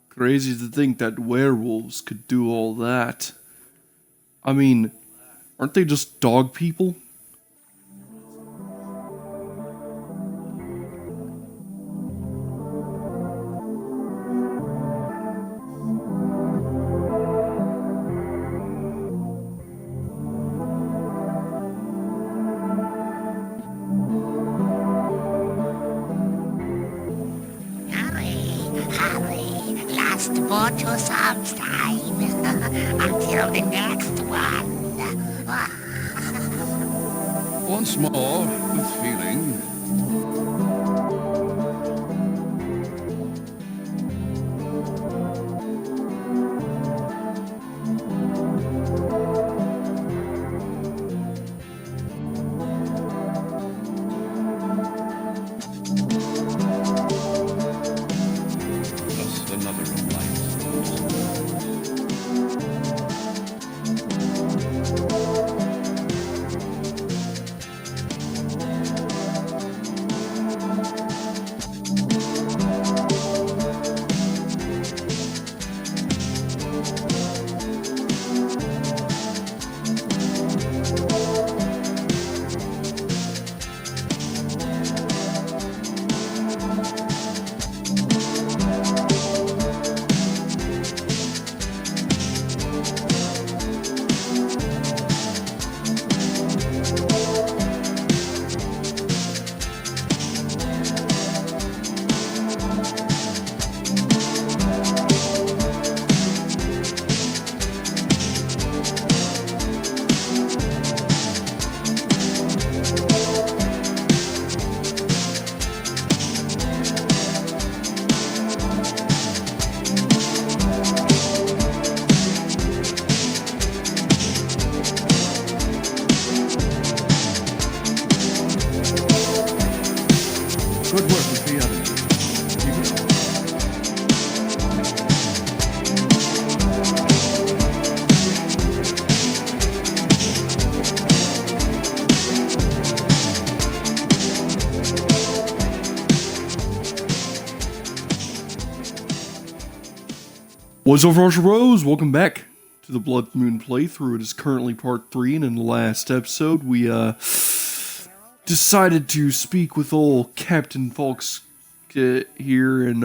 Crazy to think that werewolves could do all that. I mean, aren't they just dog people? Hurry, last photo sometime until the next one. Once more, with feeling. Just another of life's. Good work with the others. Keep it up. What's up, Rose? Welcome back to the Bloodmoon playthrough. It is currently part 3, and in the last episode, we decided to speak with old Captain Falks here and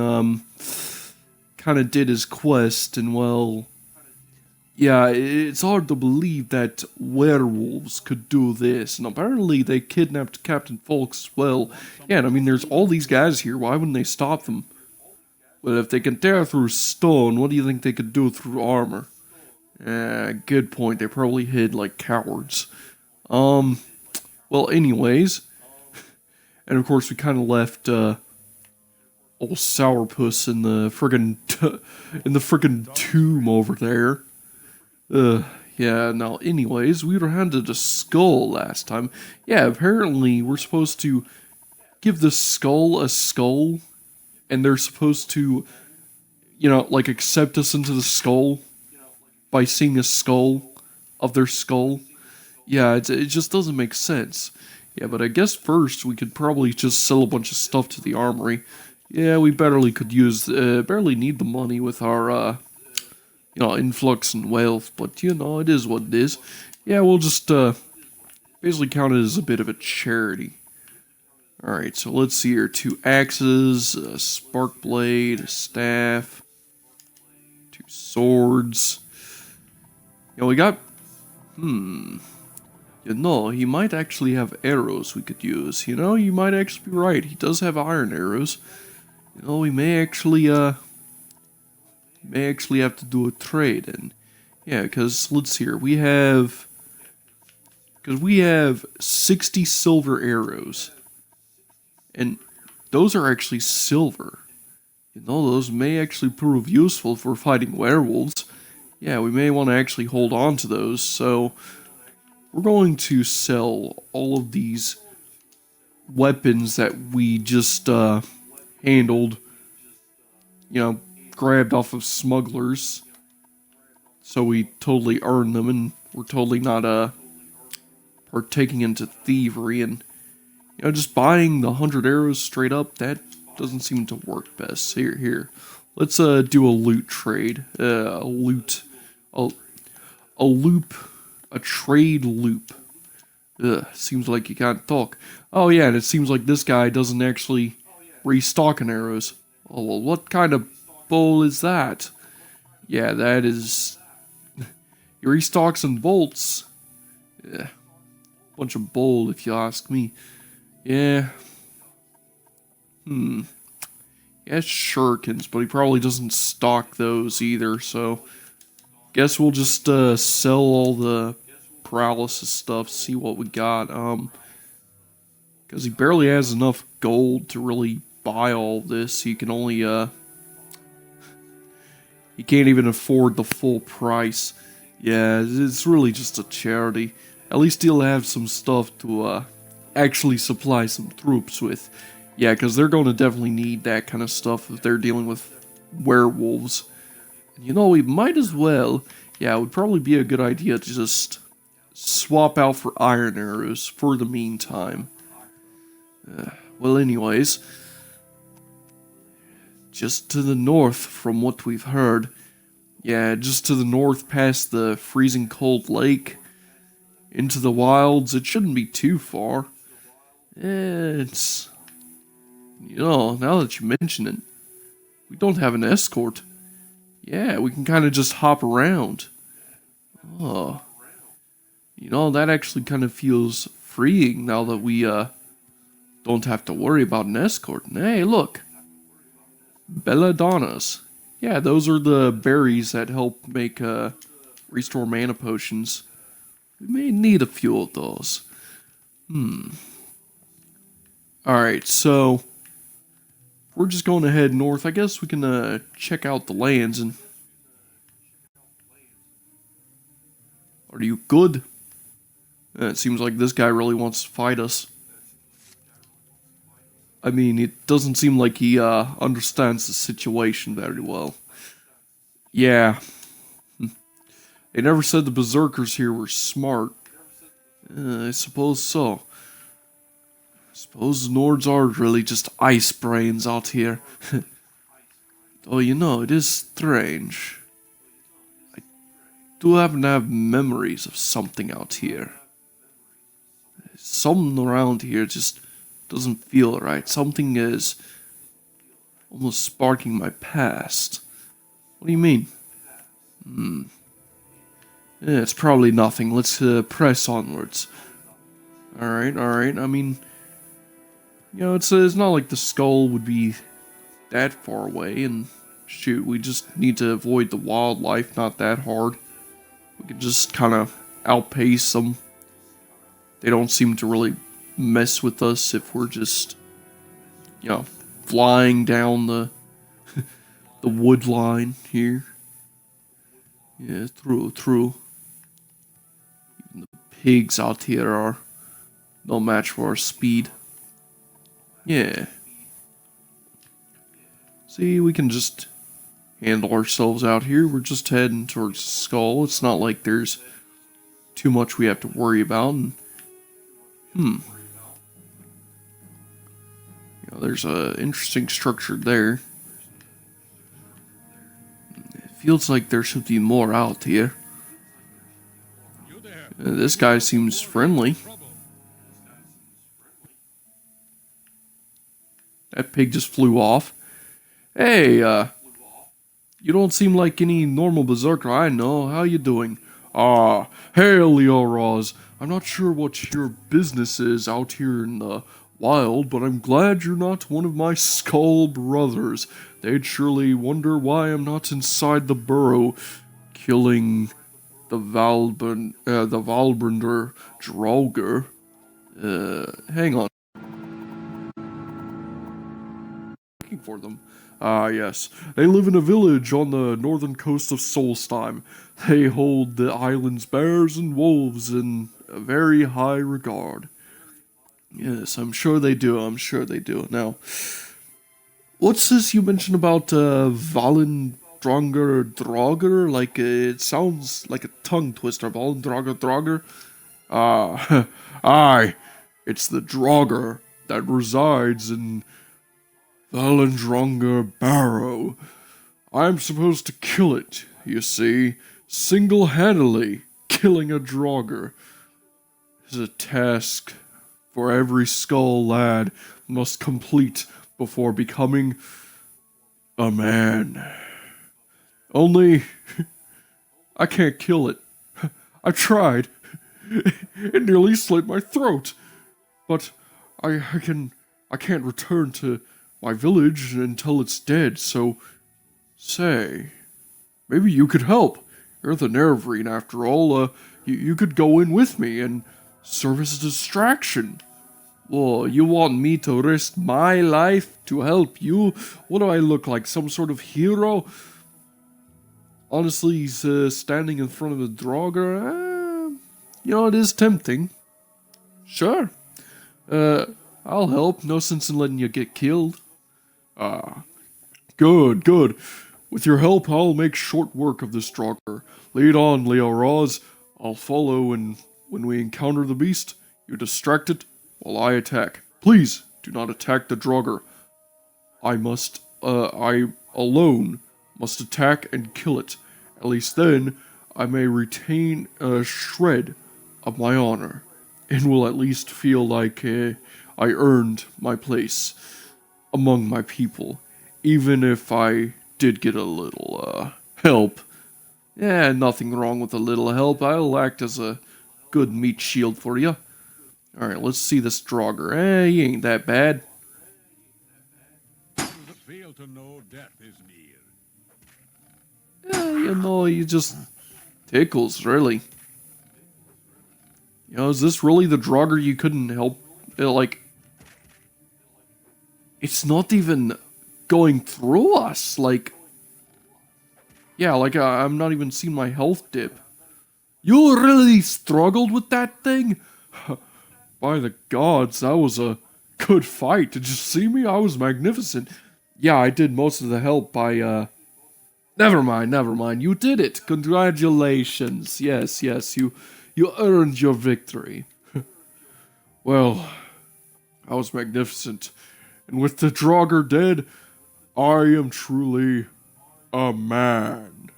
kind of did his quest. And well, yeah, it's hard to believe that werewolves could do this. And apparently, they kidnapped Captain Falks as well. Yeah, and I mean, there's all these guys here. Why wouldn't they stop them? But if they can tear through stone, what do you think they could do through armor? Good point. They probably hid like cowards. Well, anyways. And of course, we kind of left, old Sourpuss in the friggin' tomb over there. Yeah, now, anyways, we were handed a skull last time. Yeah, apparently, we're supposed to give the skull a skull. And they're supposed to, like accept us into the skull by seeing a skull of their skull. Yeah, it just doesn't make sense. Yeah, but I guess first we could probably just sell a bunch of stuff to the armory. Yeah, we barely need the money with our, influx in wealth. But, it is what it is. Yeah, we'll just, basically count it as a bit of a charity. Alright, so let's see here. 2 axes, a spark blade, a staff, 2 swords. We got... he might actually have arrows we could use. You might actually be right. He does have iron arrows. We may actually have to do a trade. And yeah, because, let's see here. We have 60 silver arrows. And those are actually silver. Those may actually prove useful for fighting werewolves. Yeah, we may want to actually hold on to those. So, we're going to sell all of these weapons that we just handled. Grabbed off of smugglers. So we totally earned them, and we're totally not partaking into thievery. And just buying the 100 arrows straight up, that doesn't seem to work best. Here. Let's do a loot trade. A loop, a trade loop. Seems like you can't talk. Oh yeah, and it seems like this guy doesn't actually restock in arrows. Oh well, what kind of bull is that? Yeah, that is. He restocks and bolts. Yeah, bunch of bull if you ask me. Yeah. He has shurikens, but he probably doesn't stock those either, so guess we'll just sell all the paralysis stuff, see what we got. Because he barely has enough gold to really buy all this. He can only he can't even afford the full price. Yeah, it's really just a charity. At least he'll have some stuff to actually supply some troops with. Yeah, because they're going to definitely need that kind of stuff if they're dealing with werewolves. And you know, we might as well. Yeah, it would probably be a good idea to just swap out for iron arrows for the meantime. Well, anyways, just to the north from what we've heard. Yeah, just to the north past the freezing cold lake. Into the wilds, it shouldn't be too far. It's... You know, now that you mention it, we don't have an escort. Yeah, we can kind of just hop around. Oh. You know, that actually kind of feels freeing now that we, don't have to worry about an escort. And hey, look. Belladonnas. Yeah, those are the berries that help make, restore mana potions. We may need a few of those. Alright, so we're just going to head north. I guess we can check out the lands and... Are you good? It seems like this guy really wants to fight us. I mean, it doesn't seem like he understands the situation very well. Yeah. They never said the berserkers here were smart. I suppose so. Suppose the Nords are really just ice brains out here. Though, you know, it is strange. I do happen to have memories of something out here. Something around here just doesn't feel right. Something is almost sparking my past. What do you mean? Yeah, it's probably nothing. Let's press onwards. Alright. I mean... You know, it's not like the Skaal would be that far away, and shoot, we just need to avoid the wildlife, not that hard. We can just kind of outpace them. They don't seem to really mess with us if we're just, you know, flying down the the wood line here. Yeah, true. Even the pigs out here are no match for our speed. Yeah. See, we can just handle ourselves out here. We're just heading towards Skaal. It's not like there's too much we have to worry about. And, you know, there's a interesting structure there. It feels like there should be more out here. This guy seems friendly. That pig just flew off. Hey, you don't seem like any normal berserker I know. How you doing? Hey, Leoraz. I'm not sure what your business is out here in the wild, but I'm glad you're not one of my Skaal brothers. They'd surely wonder why I'm not inside the burrow, killing the Valbrander Draugr. Hang on. For them. Yes. They live in a village on the northern coast of Solstheim. They hold the island's bears and wolves in a very high regard. Yes, I'm sure they do. Now, what's this you mentioned about Valendronger Draugr? Like, it sounds like a tongue twister. Valendronger Draugr? Aye. It's the Draugr that resides in Valendronger Barrow. I'm supposed to kill it, you see, single-handedly. Killing a Draugr is a task for every Skaal lad must complete before becoming a man. Only, I can't kill it. I tried. It nearly slit my throat. But I can't return to my village until it's dead, so say, maybe you could help. You're the Nervrine after all. You could go in with me and serve as a distraction. Well, you want me to risk my life to help you? What do I look like, some sort of hero? Honestly, he's standing in front of a Draugr. It is tempting. Sure. I'll help. No sense in letting you get killed. Good, good. With your help, I'll make short work of this Draugr. Lead on, Leo Roz. I'll follow, and when we encounter the beast, you distract it while I attack. Please, do not attack the Draugr. I alone must attack and kill it. At least then, I may retain a shred of my honor, and will at least feel like I earned my place among my people, even if I did get a little, help. Yeah, nothing wrong with a little help. I'll act as a good meat shield for you. Alright, let's see this Draugr. He ain't that bad. Fail to know death is Yeah, near. he just tickles, really. Is this really the Draugr you couldn't help? It's not even going through us. I'm not even seeing my health dip. You really struggled with that thing? By the gods, that was a good fight. Did you see me? I was magnificent. Yeah, I did most of the help by, Never mind. You did it. Congratulations. Yes, you earned your victory. Well, I was magnificent. And with the Draugr dead, I am truly a man.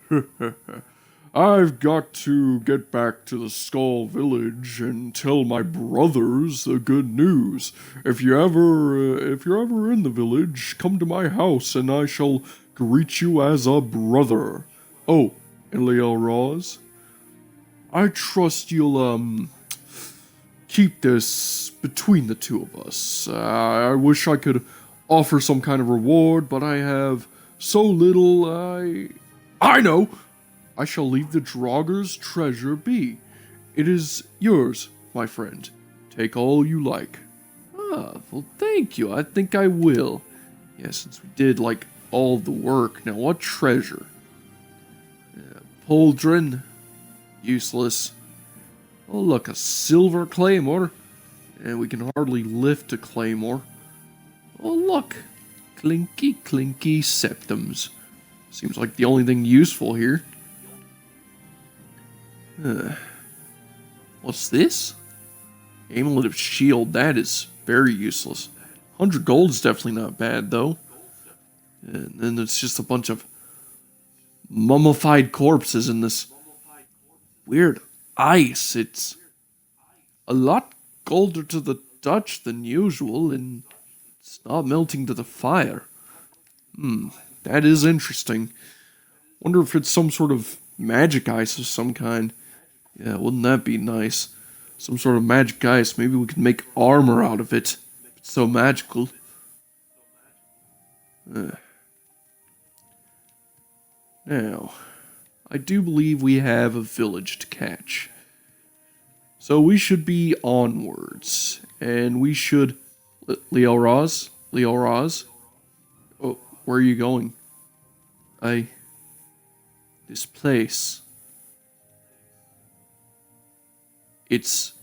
I've got to get back to the Skaal village and tell my brothers the good news. If you're ever in the village, come to my house and I shall greet you as a brother. Oh, and Leo Roz, I trust you'll, keep this between the two of us. I wish I could offer some kind of reward, but I have so little. I know! I shall leave the Draugr's treasure be. It is yours, my friend. Take all you like. Well, thank you. I think I will. Yeah, since we did, all the work. Now, what treasure? Pauldron. Useless. Oh, look, a silver claymore. And we can hardly lift a claymore. Oh, look. Clinky septums. Seems like the only thing useful here. What's this? Amulet of Shield. That is very useless. 100 gold is definitely not bad, though. And then it's just a bunch of mummified corpses in this weird ice. It's a lot colder to the touch than usual, and it's not melting to the fire. That is interesting. Wonder if it's some sort of magic ice of some kind. Yeah, wouldn't that be nice? Some sort of magic ice. Maybe we can make armor out of it. It's so magical. Now, I do believe we have a village to catch. So we should be onwards. And we should... Leo Roz? Oh, where are you going? This place... It's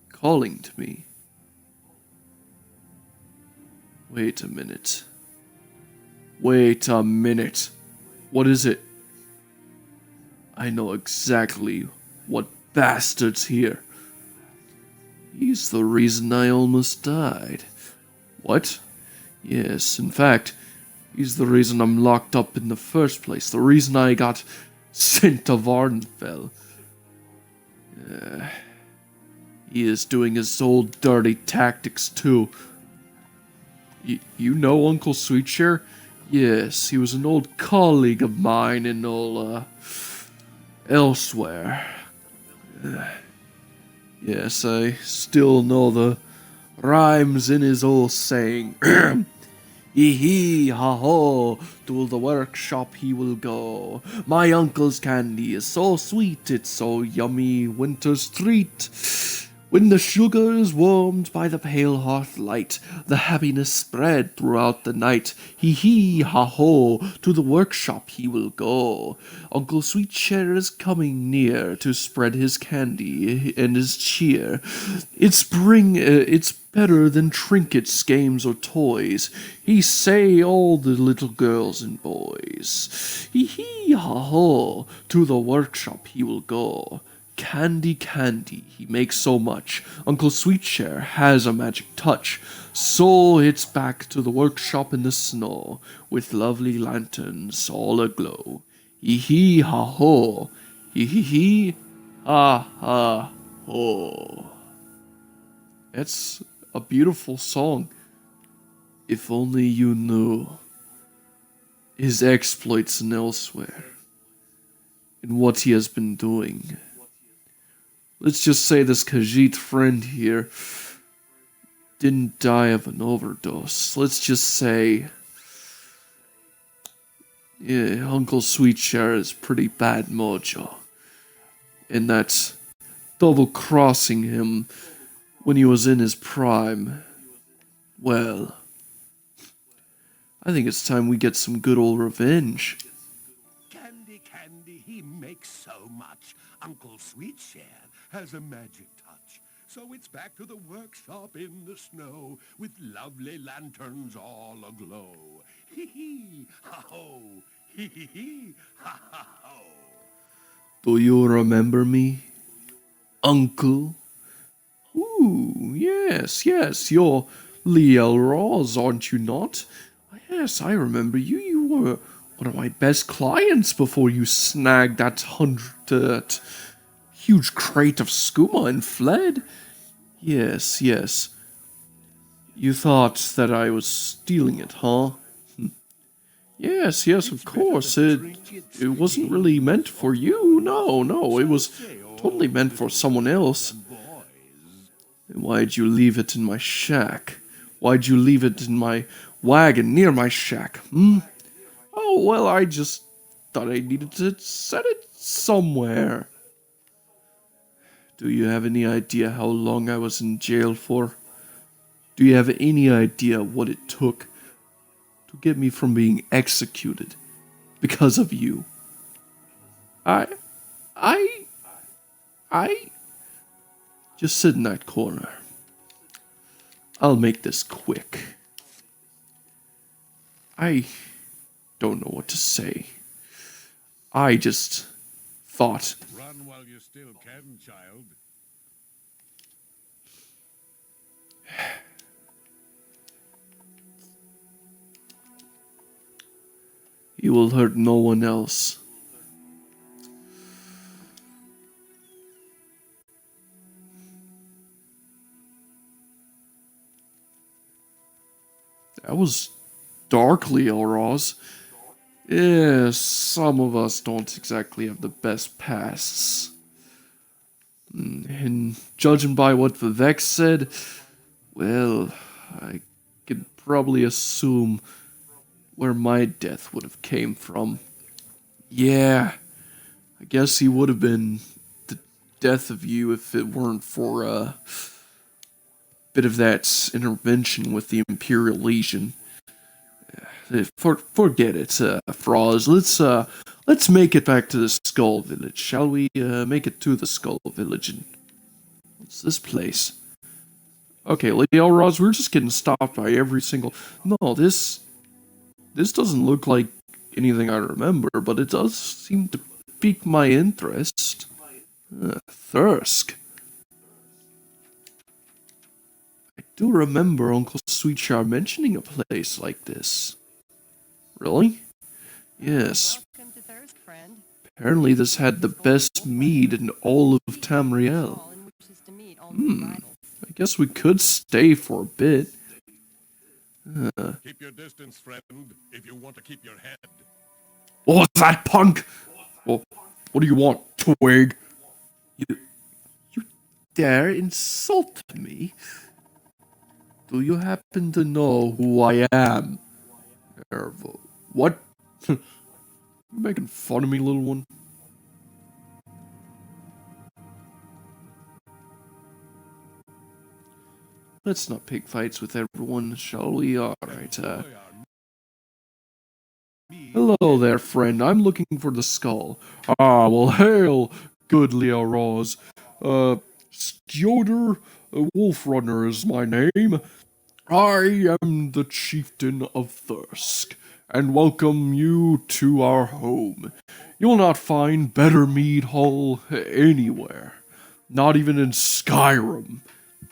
calling to me. Wait a minute. What is it? I know exactly what bastard's here. He's the reason I almost died. What? Yes, in fact, he's the reason I'm locked up in the first place. The reason I got sent to Vardenfell. He is doing his old dirty tactics too. You know Uncle Sweetshare? Yes, he was an old colleague of mine in elsewhere. Yes, I still know the rhymes in his old saying. Hee hee ha ho, to the workshop he will go. My uncle's candy is so sweet, it's so yummy, winter's treat. When the sugar is warmed by the pale hearth light, the happiness spread throughout the night. Hee hee ha ho, to the workshop he will go. Uncle Sweetshare is coming near to spread his candy and his cheer. It's better than trinkets, games, or toys. He say all the little girls and boys. Hee hee ha ho, to the workshop he will go. Candy, candy, he makes so much. Uncle Sweetshare has a magic touch. So it's back to the workshop in the snow, with lovely lanterns all aglow. Hee hee ha ho, hee hee hee ha ha ho. It's a beautiful song. If only you knew his exploits and elsewhere, and what he has been doing. Let's just say this Khajiit friend here didn't die of an overdose. Let's just say, yeah, Uncle Sweetshare is pretty bad mojo. And that double-crossing him when he was in his prime, well, I think it's time we get some good old revenge. Candy, candy, he makes so much. Uncle Sweetshare has a magic touch. So it's back to the workshop in the snow, with lovely lanterns all aglow. Hee hee, ha ho, hee hee hee, ha ha ho. Do you remember me, Uncle? Ooh, yes, you're Liel Roz, aren't you not? Yes, I remember you. You were one of my best clients before you snagged that huge crate of skooma and fled. Yes. You thought that I was stealing it, huh? Yes, of course. It wasn't really meant for you. No, it was totally meant for someone else. And why'd you leave it in my shack? Why'd you leave it in my wagon near my shack, Oh, well, I just thought I needed to set it somewhere. Do you have any idea how long I was in jail for? Do you have any idea what it took to get me from being executed because of you? I just sit in that corner. I'll make this quick. I don't know what to say. I just thought. Run while you still can, child. You will hurt no one else. That was darkly, Elroz. Yes, some of us don't exactly have the best pasts. And judging by what Vivek said, well, I could probably assume where my death would have came from. Yeah, I guess he would have been the death of you if it weren't for a bit of that intervention with the Imperial Legion. Forget it, Froz. Let's make it back to the Skull Village, shall we? Make it to the Skull Village. And what's this place? Okay, Lady Elroz, we're just getting stopped by every single. No, this doesn't look like anything I remember, but it does seem to pique my interest. Thirsk. I do remember Uncle Sweetshire mentioning a place like this. Really? Yes. Welcome to Thirsk, friend. Apparently this had the best mead in all of Tamriel. Skaal and wishes to meet all new arrivals. I guess we could stay for a bit. Keep your distance, friend, if you want to keep your head. What was that, punk? Well, what do you want, twig? You dare insult me? Do you happen to know who I am? What? You making fun of me, little one? Let's not pick fights with everyone, shall we? Alright, hello there, friend. I'm looking for the skull. Ah, well, hail, goodly Araz. Skjodr Wolfrunner is my name. I am the chieftain of Thirsk, and welcome you to our home. You'll not find better mead hall anywhere. Not even in Skyrim.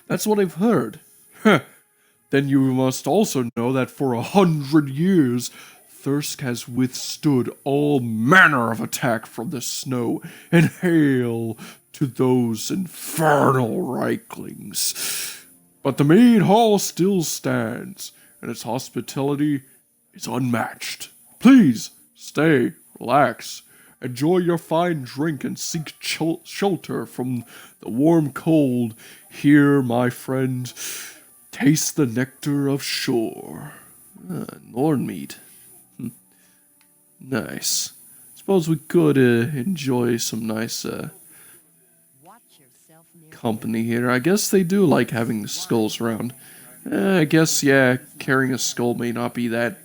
That's what I've heard. Then you must also know that for 100 years, Thirsk has withstood all manner of attack from the snow, and hail to those infernal Reiklings. But the Mead Hall still stands, and its hospitality is unmatched. Please, stay, relax, enjoy your fine drink, and seek shelter from the warm cold. Here, my friend, taste the nectar of shore. Nornmead. Nice. Suppose we could enjoy some nice Watch yourself near company here. I guess they do like having skulls around. I guess, yeah, carrying a skull may not be that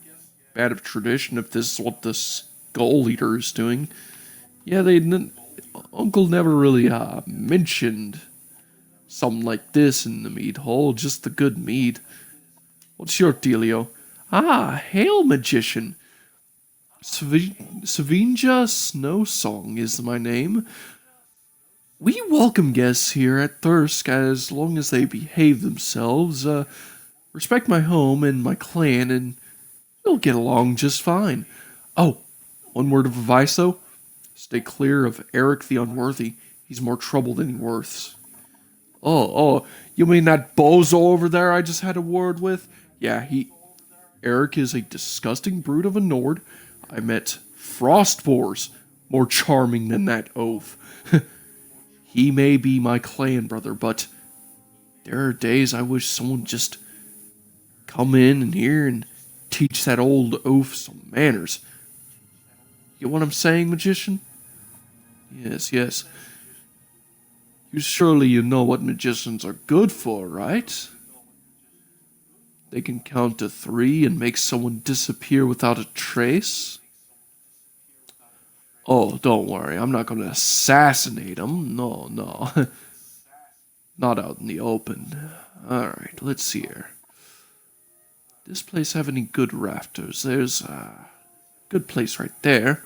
bad of tradition if this is what the skull eater is doing. Yeah, Uncle never really mentioned something like this in the mead hall, just the good mead. What's your dealio? Ah, hail, magician. Savinja Snowsong is my name. We welcome guests here at Thirsk as long as they behave themselves, respect my home and my clan, and we'll get along just fine. Oh, one word of advice though. Stay clear of Eric the Unworthy. He's more trouble than he worths. Oh, you mean that bozo over there I just had a word with? Yeah, Eric is a disgusting brute of a Nord. I met Frostboars, more charming than that oaf. He may be my clan brother, but there are days I wish someone would just come in here and teach that old oaf some manners. You know what I'm saying, magician? Yes. Surely you know what magicians are good for, right? They can count to 3 and make someone disappear without a trace. Oh, don't worry, I'm not going to assassinate him. No. Not out in the open. Alright, let's see here. This place have any good rafters? There's a good place right there.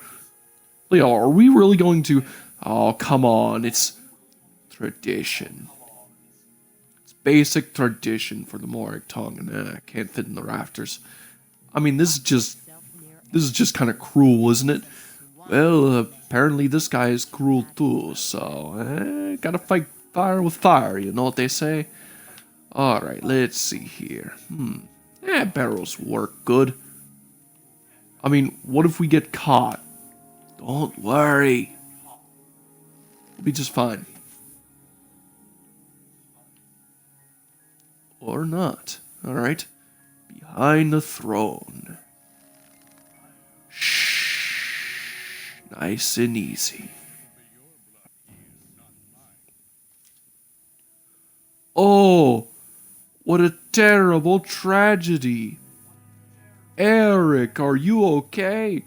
Leo, are we really going to... Oh, come on, it's tradition. It's basic tradition for the Morik tongue, and can't fit in the rafters. I mean, this is just kind of cruel, isn't it? Well, apparently this guy is cruel too, so gotta fight fire with fire, you know what they say? Alright, let's see here. Barrels work good. I mean, what if we get caught? Don't worry. We'll be just fine. Or not. Alright. Behind the throne. Shh. Nice and easy. Oh, what a terrible tragedy. Eric, are you okay?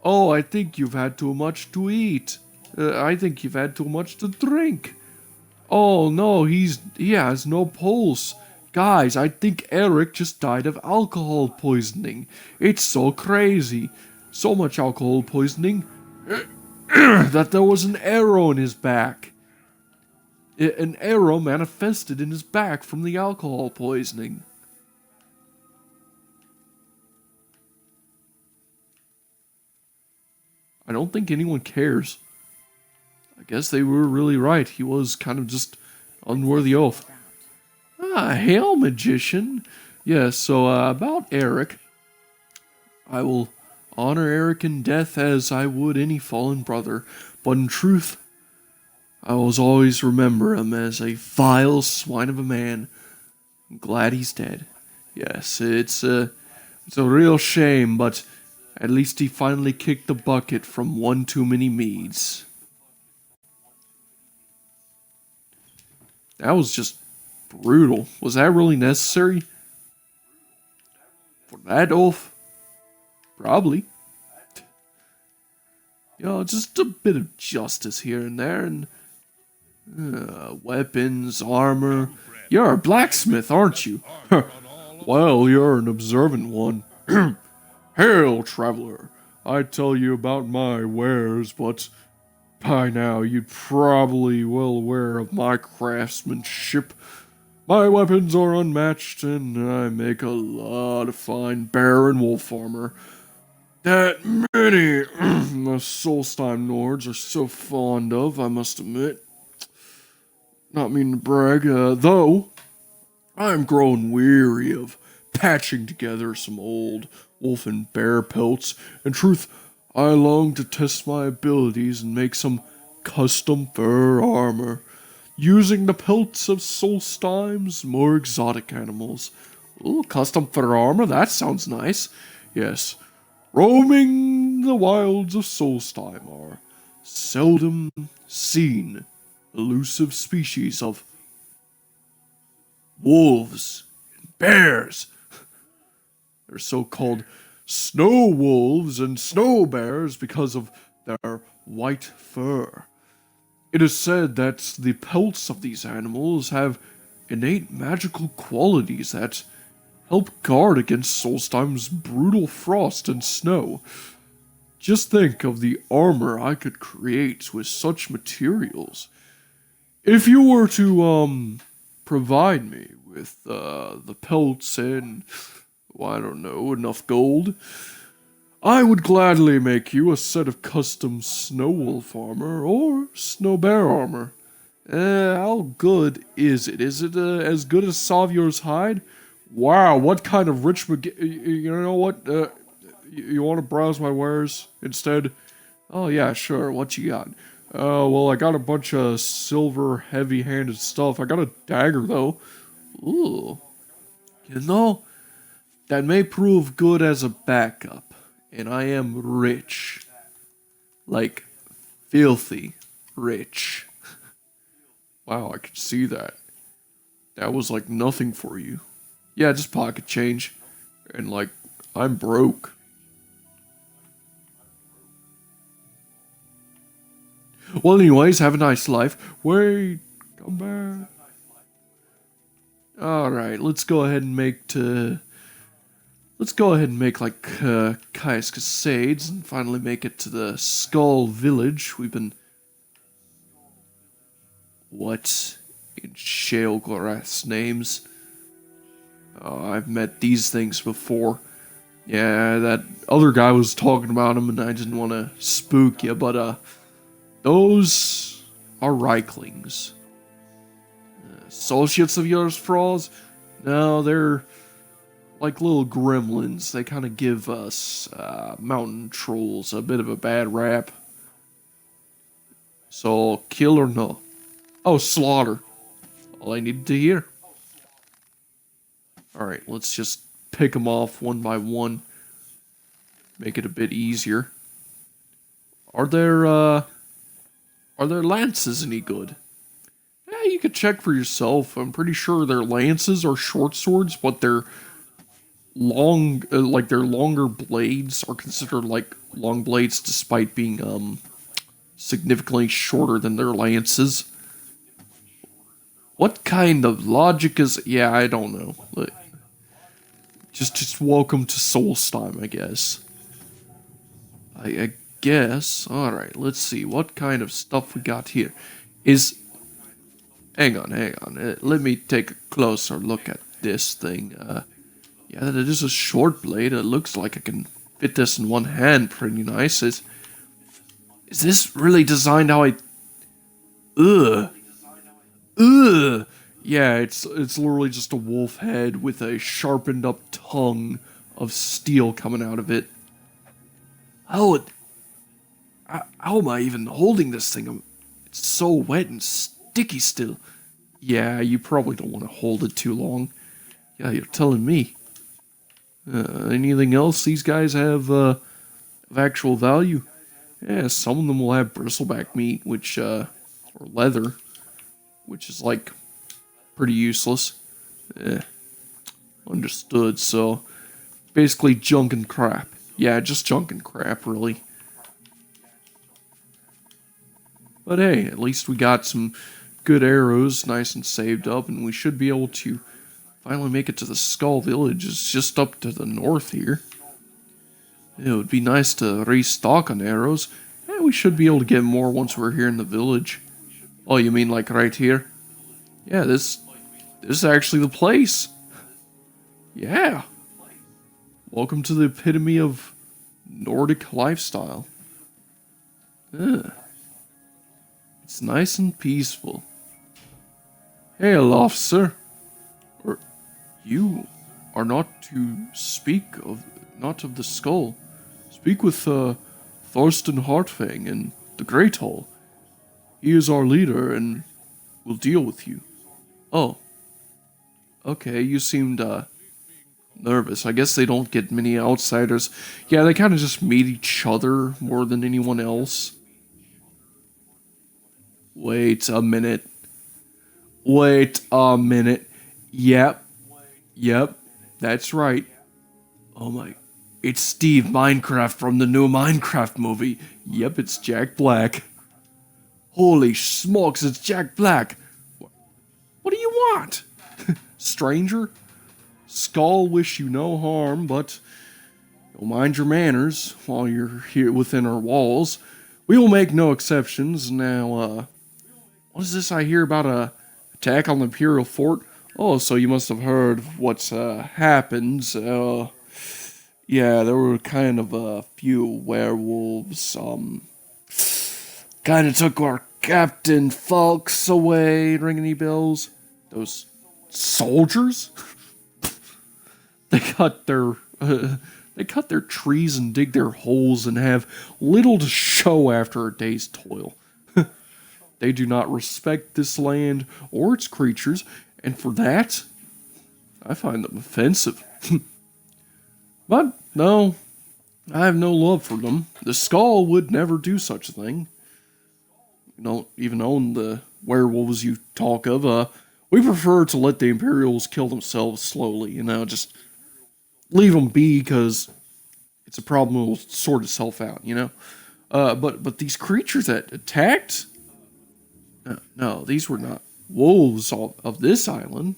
Oh, I think you've had too much to eat. I think you've had too much to drink. Oh no, he has no pulse. Guys, I think Eric just died of alcohol poisoning. It's so crazy. So much alcohol poisoning that there was an arrow in his back. An arrow manifested in his back from the alcohol poisoning. I don't think anyone cares. I guess they were really right. He was kind of just unworthy oath. Ah, hail, magician. Yeah, so about Eric. I will honor Eric in death as I would any fallen brother. But in truth, I will always remember him as a vile swine of a man. I'm glad he's dead. Yes, it's a real shame, but at least he finally kicked the bucket from one too many meads. That was just brutal. Was that really necessary? For that oath? Probably. You know, just a bit of justice here and there, and weapons, armor. You're a blacksmith, aren't you? Well, you're an observant one. Hail, traveler. I'd tell you about my wares, but by now you'd probably well aware of my craftsmanship. My weapons are unmatched, and I make a lot of fine bear and wolf armor that many the Solstheim Nords are so fond of, I must admit. Not meaning to brag, though I'm growing weary of patching together some old wolf and bear pelts. In truth, I long to test my abilities and make some custom fur armor, using the pelts of Solstheim's more exotic animals. Ooh, custom fur armor, that sounds nice. Yes, roaming the wilds of Solstheim are seldom seen elusive species of wolves and bears. They're so-called snow wolves and snow bears because of their white fur. It is said that the pelts of these animals have innate magical qualities that help guard against Solstheim's brutal frost and snow. Just think of the armor I could create with such materials. If you were to, provide me with, the pelts and, well, I don't know, enough gold, I would gladly make you a set of custom snow wolf armor or snow bear armor. How good is it? Is it, as good as Saviour's hide? Wow, what kind of rich you know what, you want to browse my wares instead? Oh yeah, sure, what you got? Well, I got a bunch of silver, heavy-handed stuff. I got a dagger, though. Ooh. You know, that may prove good as a backup. And I am rich. Like, filthy rich. Wow, I could see that. That was like nothing for you. Yeah, just pocket change. And like, I'm broke. Well, anyways, have a nice life. Wait, come back. Alright, let's go ahead and make like Caius Cascades and finally make it to the Skaal village. We've been... What in Shalegrass names? Oh, I've met these things before. Yeah, that other guy was talking about them and I didn't want to spook you, but those are Reiklings. Associates of yours, Froz? No, they're like little gremlins. They kind of give us mountain trolls a bit of a bad rap. So, kill or no? Oh, slaughter. All I needed to hear. Alright, let's just pick them off one by one. Make it a bit easier. Are their lances any good? Yeah, you could check for yourself. I'm pretty sure their lances are short swords, but their their longer blades are considered like long blades despite being significantly shorter than their lances. What kind of logic is... Yeah, I don't know. Just welcome to Solstheim, I guess. I guess. Alright, let's see. What kind of stuff we got here? Hang on, hang on. Let me take a closer look at this thing. Yeah, that is a short blade. It looks like I can fit this in one hand pretty nice. Is this really designed how I... Ugh. Ugh. Yeah, it's literally just a wolf head with a sharpened up tongue of steel coming out of it. How am I even holding this thing? It's so wet and sticky still. Yeah, you probably don't want to hold it too long. Yeah, you're telling me. Anything else these guys have of actual value? Yeah, some of them will have bristleback meat, which, or leather, which is, like, pretty useless. Understood, so basically junk and crap. Yeah, just junk and crap, really. But hey, at least we got some good arrows, nice and saved up, and we should be able to finally make it to the Skaal village. It's just up to the north here. It would be nice to restock on arrows. Yeah, we should be able to get more once we're here in the village. Oh, you mean like right here? Yeah, this is actually the place. Yeah. Welcome to the epitome of Nordic lifestyle. It's nice and peaceful. Hail, officer. You are not to speak of, not of the Skull. Speak with Thorsten Hartfang in the Great Hall. He is our leader and will deal with you. Oh. Okay, you seemed nervous. I guess they don't get many outsiders. Yeah, they kind of just meet each other more than anyone else. Wait a minute. Wait a minute. Yep. Yep. That's right. Oh my. It's Steve Minecraft from the new Minecraft movie. Yep, it's Jack Black. Holy smokes, it's Jack Black. What do you want? Stranger? Skaal wish you no harm, but you'll mind your manners while you're here within our walls. We will make no exceptions. Now, what is this I hear about a attack on the Imperial Fort? Oh, so you must have heard what's happened. Yeah, there were kind of a few werewolves, kind of took our Captain Falks away. Ring any bells? Those soldiers? They cut their trees and dig their holes and have little to show after a day's toil. They do not respect this land or its creatures, and for that, I find them offensive. But, no, I have no love for them. The Skaal would never do such a thing. We don't even own the werewolves you talk of. We prefer to let the Imperials kill themselves slowly, just leave them be, because it's a problem that will sort itself out, But these creatures that attacked... No, these were not wolves of this island.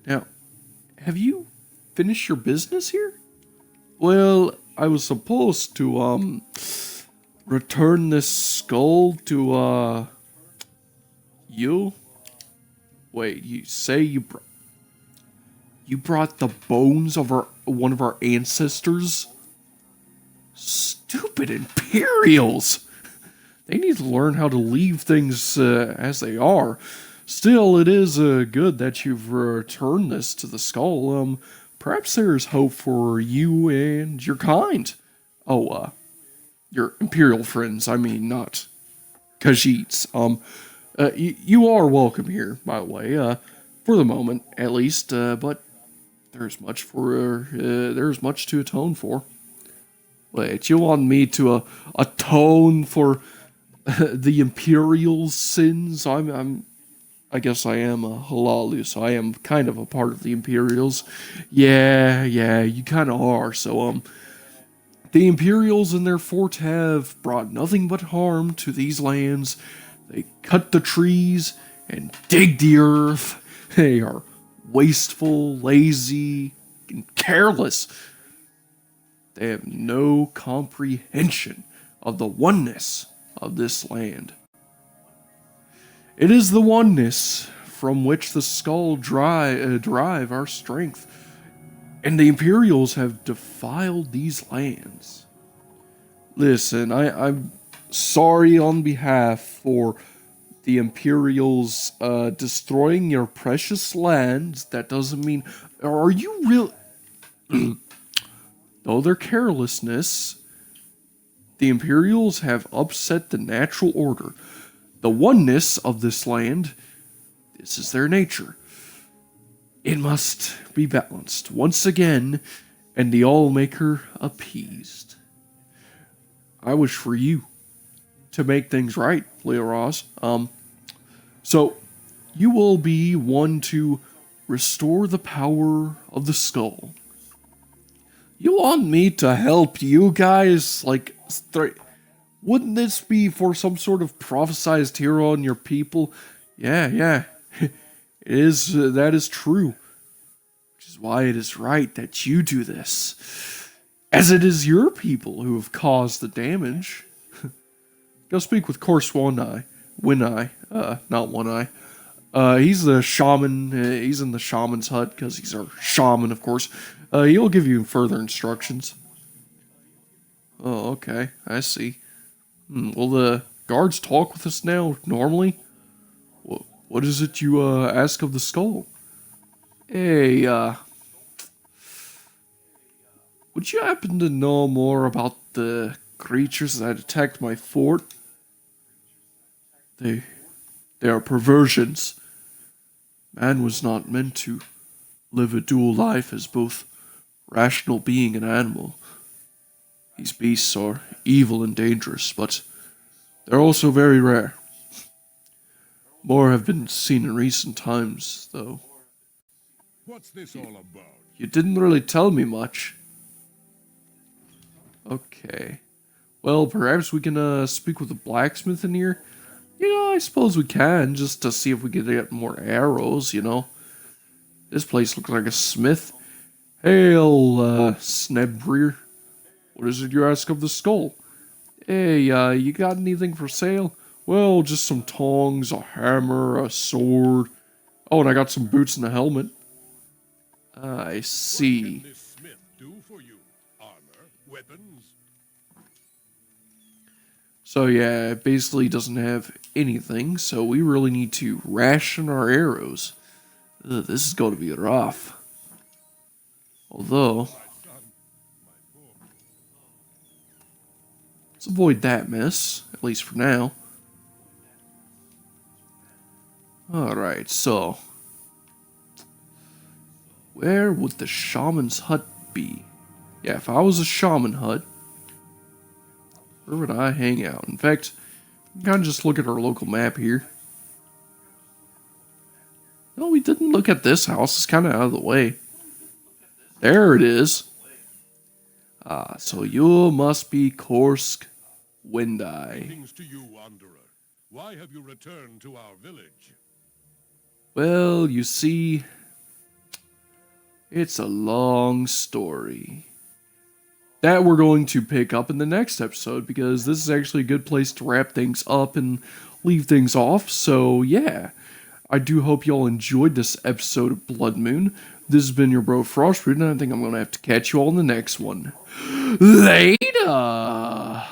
Now, have you finished your business here? Well, I was supposed to, return this skull to, you? Wait, you say you brought the bones of one of our ancestors? Stupid Imperials! They need to learn how to leave things as they are. Still, it is good that you've returned this to the Skaal. Perhaps there's hope for you and your kind. Oh, your Imperial friends, I mean, not Khajiits. You are welcome here, by the way, for the moment, at least, but there's much to atone for. Wait, you want me to atone for the Imperial's sins? I guess I am a Halalu, so I am kind of a part of the Imperials. Yeah, you kind of are. So, the Imperials and their fort have brought nothing but harm to these lands. They cut the trees and dig the earth. They are wasteful, lazy, and careless. They have no comprehension of the oneness of this land. It is the oneness from which the Skaal derive our strength, and the Imperials have defiled these lands. Listen, I'm sorry on behalf for the Imperials destroying your precious lands. That doesn't mean... Are you real... Though their carelessness, the Imperials have upset the natural order. The oneness of this land, this is their nature. It must be balanced once again, and the All-Maker appeased. I wish for you to make things right, Leoraz. So, you will be one to restore the power of the Skaal. You want me to help you guys? Like, wouldn't this be for some sort of prophesized hero on your people? Yeah. It is, that is true. Which is why it is right that you do this. As it is your people who have caused the damage. Go speak with Course One Eye. Not One Eye. He's the shaman. He's in the shaman's hut because he's our shaman, of course. He'll give you further instructions. Oh, okay. I see. Will the guards talk with us now, normally? What is it you, ask of the Skaal? Hey, would you happen to know more about the creatures that attacked my fort? They are perversions. Man was not meant to live a dual life as both rational being and animal. These beasts are evil and dangerous, but they're also very rare. More have been seen in recent times, though. What's this all about? You didn't really tell me much. Okay. Well, perhaps we can speak with the blacksmith in here? Yeah, I suppose we can, just to see if we can get more arrows, you know. This place looks like a smith. Hail, Snebreer. What is it you ask of the Skaal? Hey, you got anything for sale? Well, just some tongs, a hammer, a sword. Oh, and I got some boots and a helmet. I see. What can this smith do for you? Armor? Weapons? So yeah, it basically doesn't have anything, so we really need to ration our arrows. Ugh, this is going to be rough. Although, let's avoid that mess, at least for now. Alright, so where would the shaman's hut be? Yeah, if I was a shaman hut, where would I hang out? In fact, we can kind of just look at our local map here. No, we didn't look at this house. It's kind of out of the way. There it is. Ah, so you must be Korsk Windeye. Greetings to you, wanderer. Why have you returned to our village? Well, you see, it's a long story that we're going to pick up in the next episode, because this is actually a good place to wrap things up and leave things off. So yeah, I do hope y'all enjoyed this episode of Bloodmoon. This has been your bro Frostbrood, and I think I'm going to have to catch you all in the next one. Later!